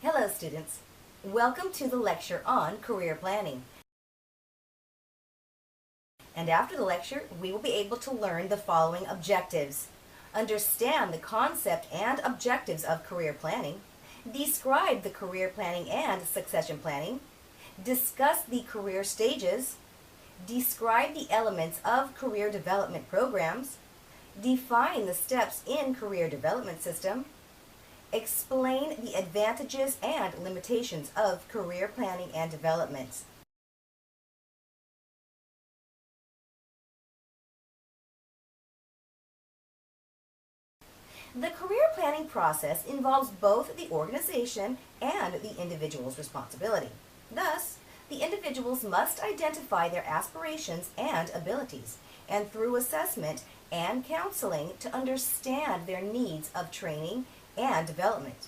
Hello students, welcome to the lecture on career planning. And after the lecture, we will be able to learn the following objectives. Understand the concept and objectives of career planning, describe the career planning and succession planning, discuss the career stages, describe the elements of career development programs, define the steps in career development system, explain the advantages and limitations of career planning and development. The career planning process involves both the organization and the individual's responsibility. Thus, the individuals must identify their aspirations and abilities, and through assessment and counseling to understand their needs of training and development.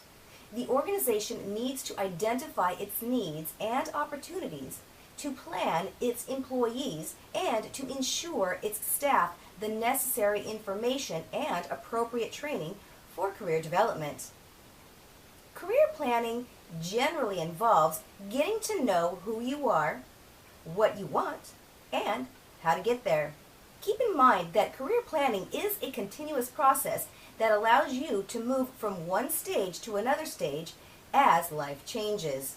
The organization needs to identify its needs and opportunities, to plan its employees, and to ensure its staff the necessary information and appropriate training for career development. Career planning generally involves getting to know who you are, what you want, and how to get there. Keep in mind that career planning is a continuous process that allows you to move from one stage to another stage as life changes.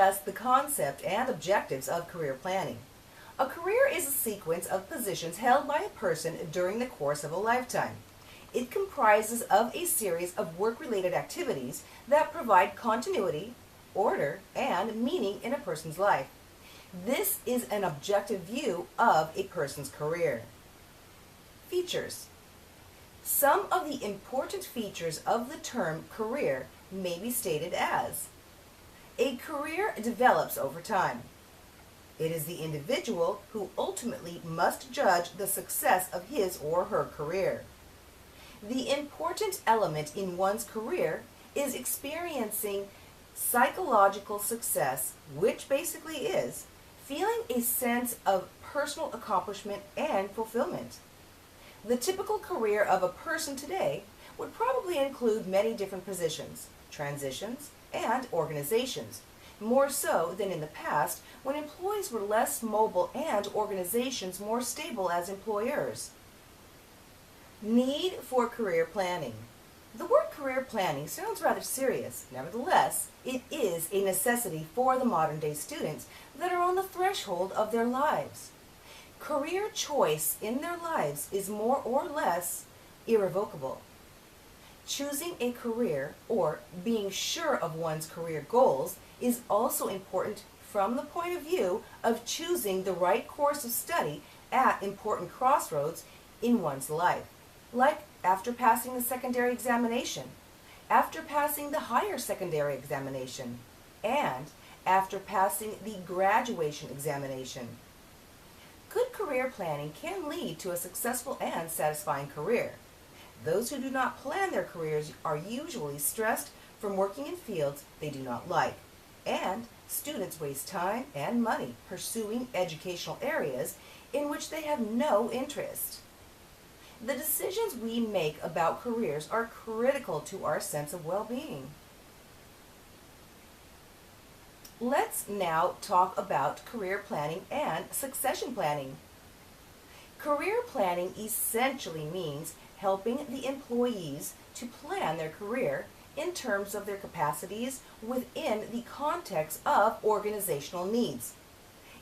discuss the concept and objectives of career planning. A career is a sequence of positions held by a person during the course of a lifetime. It comprises of a series of work-related activities that provide continuity, order, and meaning in a person's life. This is an objective view of a person's career. Features. Some of the important features of the term career may be stated as: a career develops over time. It is the individual who ultimately must judge the success of his or her career. The important element in one's career is experiencing psychological success, which basically is feeling a sense of personal accomplishment and fulfillment. The typical career of a person today would probably include many different positions, transitions, and organizations, more so than in the past when employees were less mobile and organizations more stable as employers. Need for career planning. The word career planning sounds rather serious. Nevertheless, it is a necessity for the modern day students that are on the threshold of their lives. Career choice in their lives is more or less irrevocable. Choosing a career or being sure of one's career goals is also important from the point of view of choosing the right course of study at important crossroads in one's life, like after passing the secondary examination, after passing the higher secondary examination, and after passing the graduation examination. Good career planning can lead to a successful and satisfying career. Those who do not plan their careers are usually stressed from working in fields they do not like, and students waste time and money pursuing educational areas in which they have no interest. The decisions we make about careers are critical to our sense of well-being. Let's now talk about career planning and succession planning. Career planning essentially means helping the employees to plan their career in terms of their capacities within the context of organizational needs.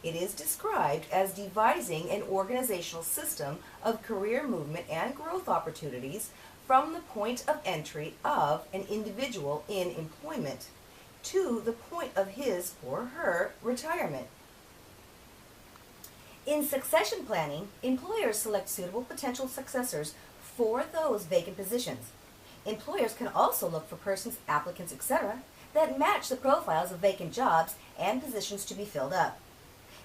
It is described as devising an organizational system of career movement and growth opportunities from the point of entry of an individual in employment to the point of his or her retirement. In succession planning, employers select suitable potential successors for those vacant positions. Employers can also look for persons, applicants, etc., that match the profiles of vacant jobs and positions to be filled up.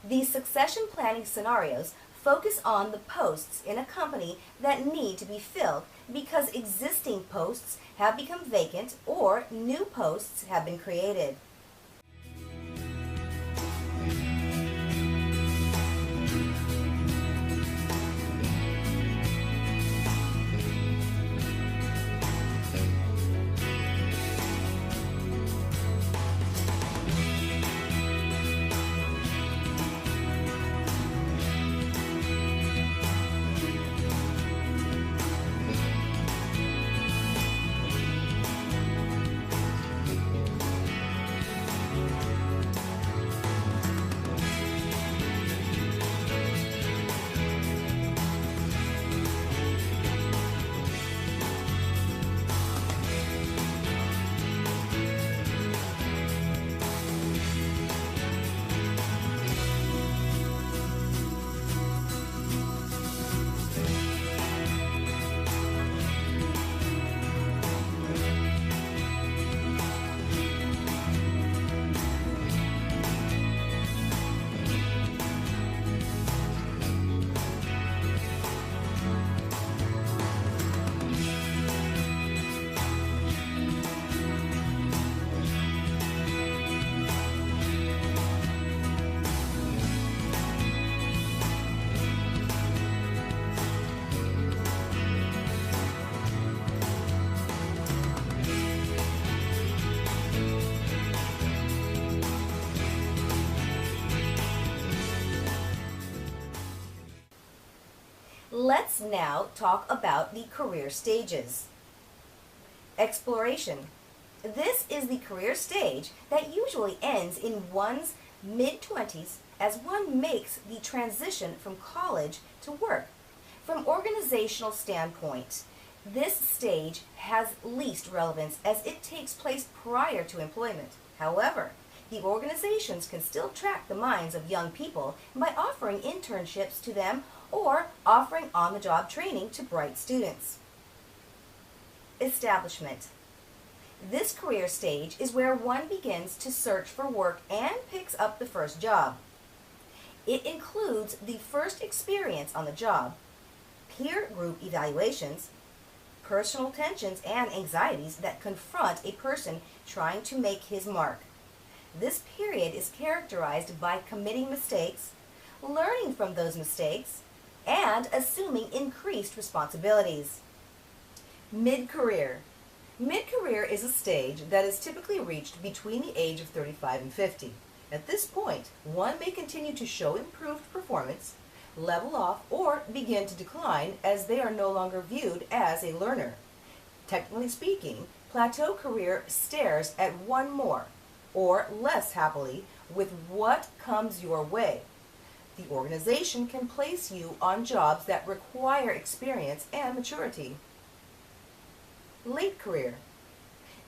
These succession planning scenarios focus on the posts in a company that need to be filled because existing posts have become vacant or new posts have been created. Let's now talk about the career stages. Exploration. This is the career stage that usually ends in one's mid-20s as one makes the transition from college to work. From organizational standpoint, this stage has least relevance as it takes place prior to employment. However, the organizations can still track the minds of young people by offering internships to them or offering on-the-job training to bright students. Establishment. This career stage is where one begins to search for work and picks up the first job. It includes the first experience on the job, peer group evaluations, personal tensions and anxieties that confront a person trying to make his mark. This period is characterized by committing mistakes, learning from those mistakes, and assuming increased responsibilities. Mid-career. Mid-career is a stage that is typically reached between the age of 35 and 50. At this point, one may continue to show improved performance, level off, or begin to decline as they are no longer viewed as a learner. Technically speaking, plateau career stares at one more, or less happily, with what comes your way. The organization can place you on jobs that require experience and maturity. Late career.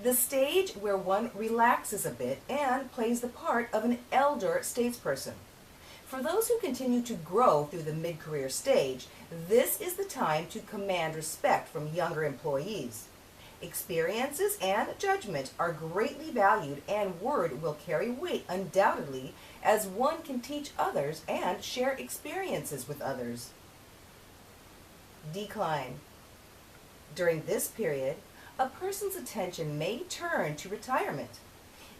The stage where one relaxes a bit and plays the part of an elder statesperson. For those who continue to grow through the mid-career stage, this is the time to command respect from younger employees. Experiences and judgment are greatly valued, and word will carry weight undoubtedly as one can teach others and share experiences with others. Decline. During this period, a person's attention may turn to retirement.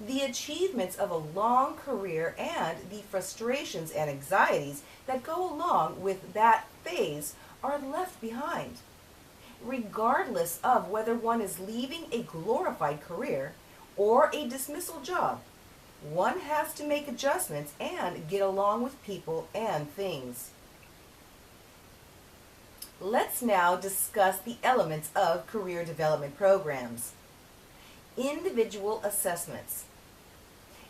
The achievements of a long career and the frustrations and anxieties that go along with that phase are left behind. Regardless of whether one is leaving a glorified career or a dismissal job, one has to make adjustments and get along with people and things. Let's now discuss the elements of career development programs. Individual assessments.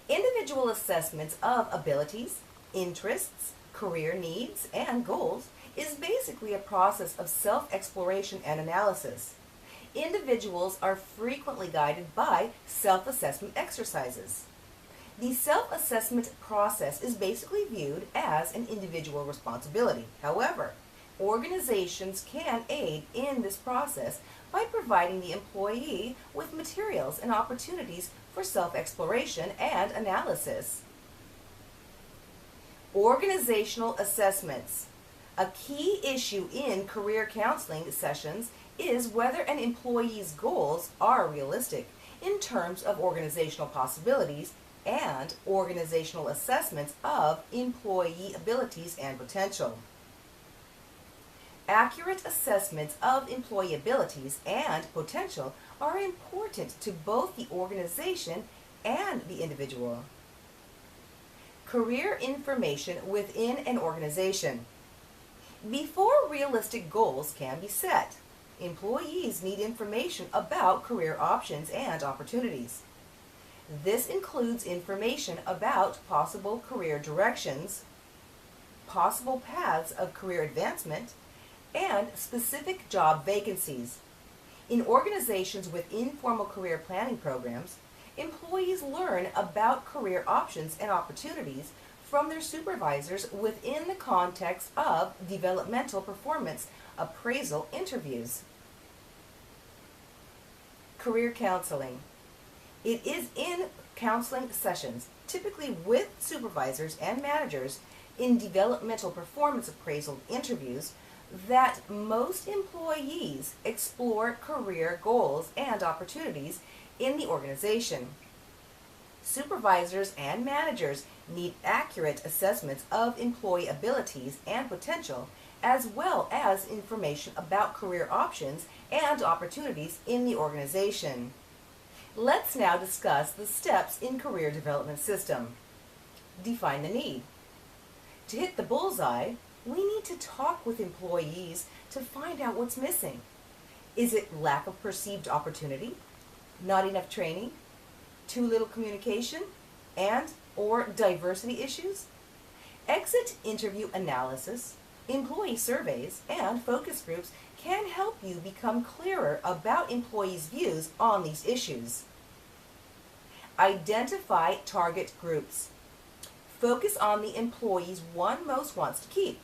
Individual assessments of abilities, interests, career needs, and goals is basically a process of self-exploration and analysis. Individuals are frequently guided by self-assessment exercises. The self-assessment process is basically viewed as an individual responsibility. However, organizations can aid in this process by providing the employee with materials and opportunities for self-exploration and analysis. Organizational assessments. A key issue in career counseling sessions is whether an employee's goals are realistic in terms of organizational possibilities and organizational assessments of employee abilities and potential. Accurate assessments of employee abilities and potential are important to both the organization and the individual. Career information within an organization. Before realistic goals can be set, employees need information about career options and opportunities. This includes information about possible career directions, possible paths of career advancement, and specific job vacancies. In organizations with informal career planning programs, employees learn about career options and opportunities from their supervisors within the context of developmental performance appraisal interviews. Career counseling. It is in counseling sessions, typically with supervisors and managers in developmental performance appraisal interviews, that most employees explore career goals and opportunities in the organization. Supervisors and managers need accurate assessments of employee abilities and potential, as well as information about career options and opportunities in the organization. Let's now discuss the steps in career development system. Define the need. To hit the bullseye, we need to talk with employees to find out what's missing. Is it lack of perceived opportunity? not enough training, too little communication, and or diversity issues? Exit interview analysis, employee surveys, and focus groups can help you become clearer about employees' views on these issues. Identify target groups. Focus on the employees one most wants to keep.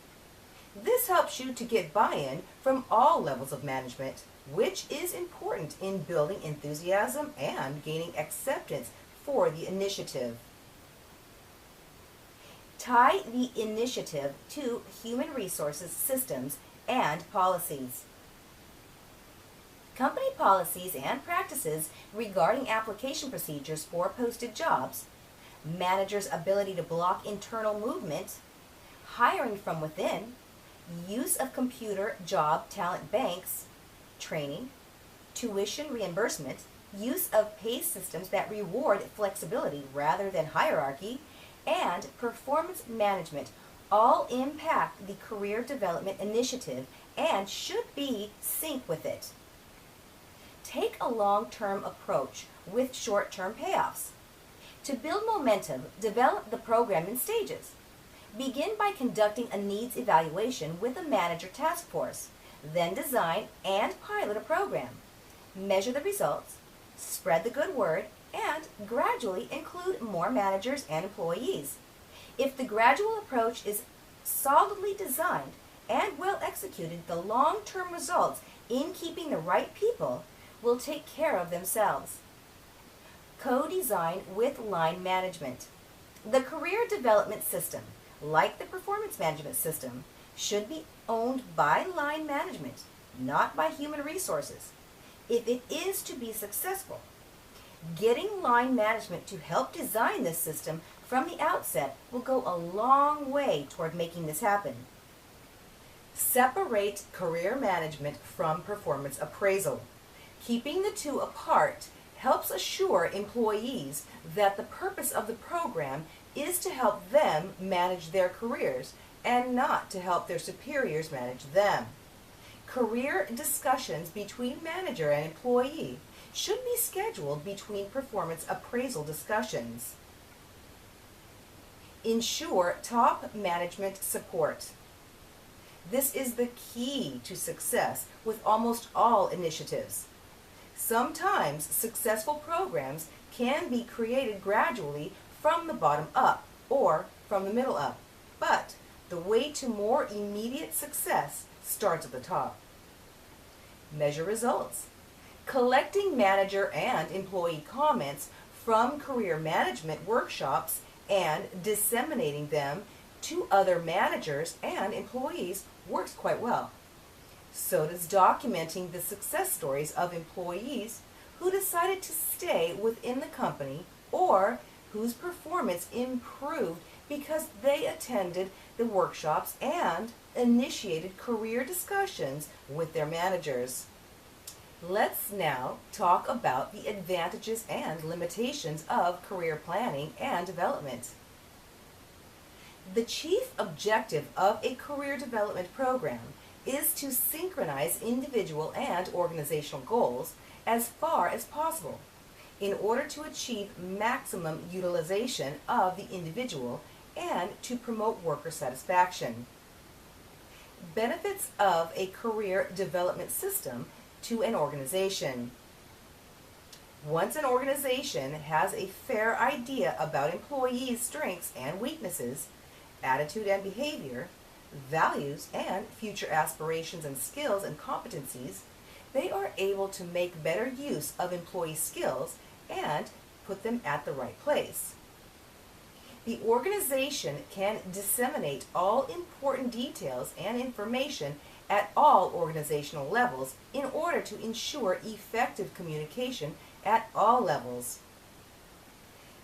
This helps you to get buy-in from all levels of management, which is important in building enthusiasm and gaining acceptance for the initiative. Tie the initiative to human resources systems and policies. Company policies and practices regarding application procedures for posted jobs, managers' ability to block internal movement, hiring from within, use of computer job talent banks, training, tuition reimbursement, use of pay systems that reward flexibility rather than hierarchy, and performance management all impact the career development initiative and should be sync with it. Take a long-term approach with short-term payoffs. To build momentum, develop the program in stages. Begin by conducting a needs evaluation with a manager task force. Then design and pilot a program. Measure the results, spread the good word, and gradually include more managers and employees. If the gradual approach is solidly designed and well executed, the long-term results in keeping the right people will take care of themselves. Co-design with line management. The career development system, like the performance management system, should be owned by line management, not by human resources. If it is to be successful, getting line management to help design this system from the outset will go a long way toward making this happen. Separate career management from performance appraisal. Keeping the two apart helps assure employees that the purpose of the program is to help them manage their careers and not to help their superiors manage them. Career discussions between manager and employee should be scheduled between performance appraisal discussions. Ensure top management support. This is the key to success with almost all initiatives. Sometimes successful programs can be created gradually from the bottom up or from the middle up, but the way to more immediate success starts at the top. Measure results. Collecting manager and employee comments from career management workshops and disseminating them to other managers and employees works quite well. So does documenting the success stories of employees who decided to stay within the company or whose performance improved because they attended the workshops and initiated career discussions with their managers. Let's now talk about the advantages and limitations of career planning and development. The chief objective of a career development program is to synchronize individual and organizational goals as far as possible in order to achieve maximum utilization of the individual and to promote worker satisfaction. Benefits of a career development system to an organization. Once an organization has a fair idea about employees' strengths and weaknesses, attitude and behavior, values, and future aspirations and skills and competencies, they are able to make better use of employee skills and put them at the right place. The organization can disseminate all important details and information at all organizational levels in order to ensure effective communication at all levels.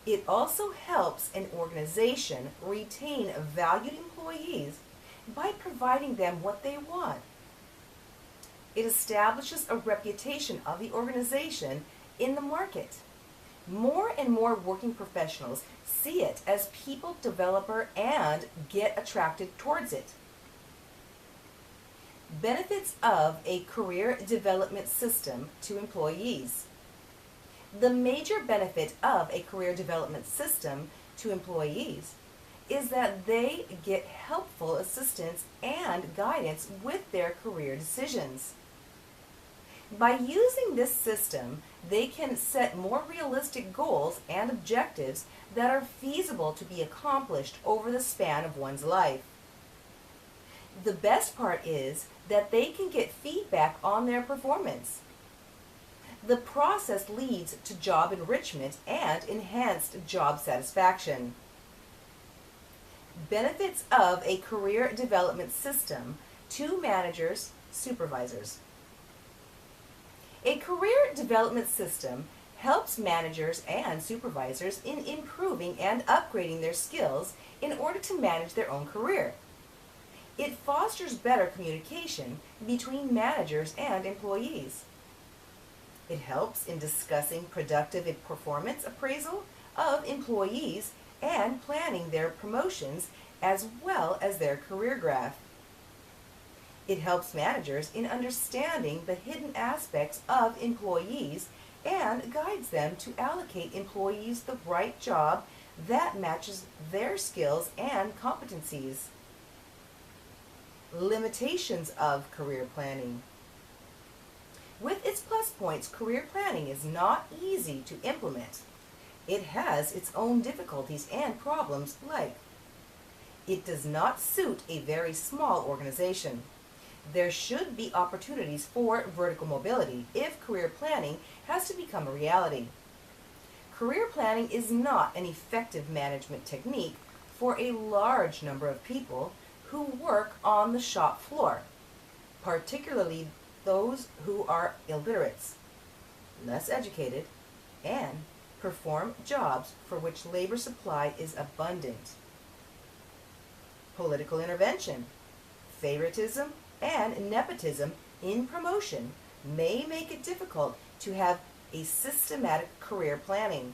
It also helps an organization retain valued employees by providing them what they want. It establishes a reputation of the organization in the market. More and more working professionals see it as people developer and get attracted towards it. Benefits of a career development system to employees. The major benefit of a career development system to employees is that they get helpful assistance and guidance with their career decisions. By using this system, they can set more realistic goals and objectives that are feasible to be accomplished over the span of one's life. The best part is that they can get feedback on their performance. The process leads to job enrichment and enhanced job satisfaction. Benefits of a career development system to managers, supervisors. A career development system helps managers and supervisors in improving and upgrading their skills in order to manage their own career. It fosters better communication between managers and employees. It helps in discussing productive performance appraisal of employees and planning their promotions as well as their career growth. It helps managers in understanding the hidden aspects of employees and guides them to allocate employees the right job that matches their skills and competencies. Limitations of career planning. With its plus points, career planning is not easy to implement. It has its own difficulties and problems, like it does not suit a very small organization. There should be opportunities for vertical mobility if career planning has to become a reality. Career planning is not an effective management technique for a large number of people who work on the shop floor, particularly those who are illiterates, less educated, and perform jobs for which labor supply is abundant. Political intervention, favoritism, and nepotism in promotion may make it difficult to have a systematic career planning.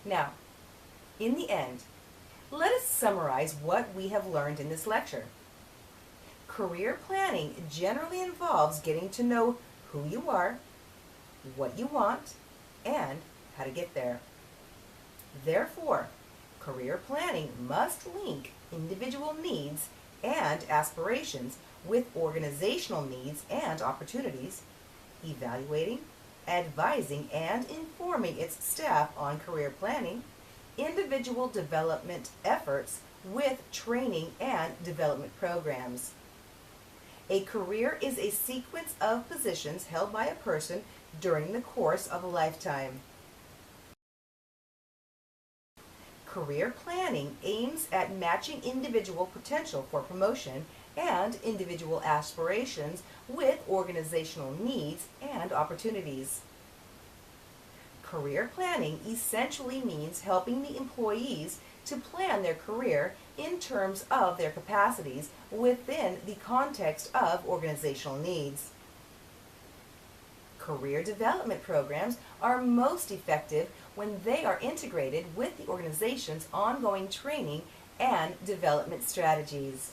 Now, in the end, let us summarize what we have learned in this lecture. Career planning generally involves getting to know who you are, what you want, and how to get there. Therefore, career planning must link individual needs and aspirations with organizational needs and opportunities, evaluating, advising, and informing its staff on career planning, individual development efforts with training and development programs. A career is a sequence of positions held by a person during the course of a lifetime. Career planning aims at matching individual potential for promotion and individual aspirations with organizational needs and opportunities. Career planning essentially means helping the employees to plan their career in terms of their capacities within the context of organizational needs. Career development programs are most effective when they are integrated with the organization's ongoing training and development strategies.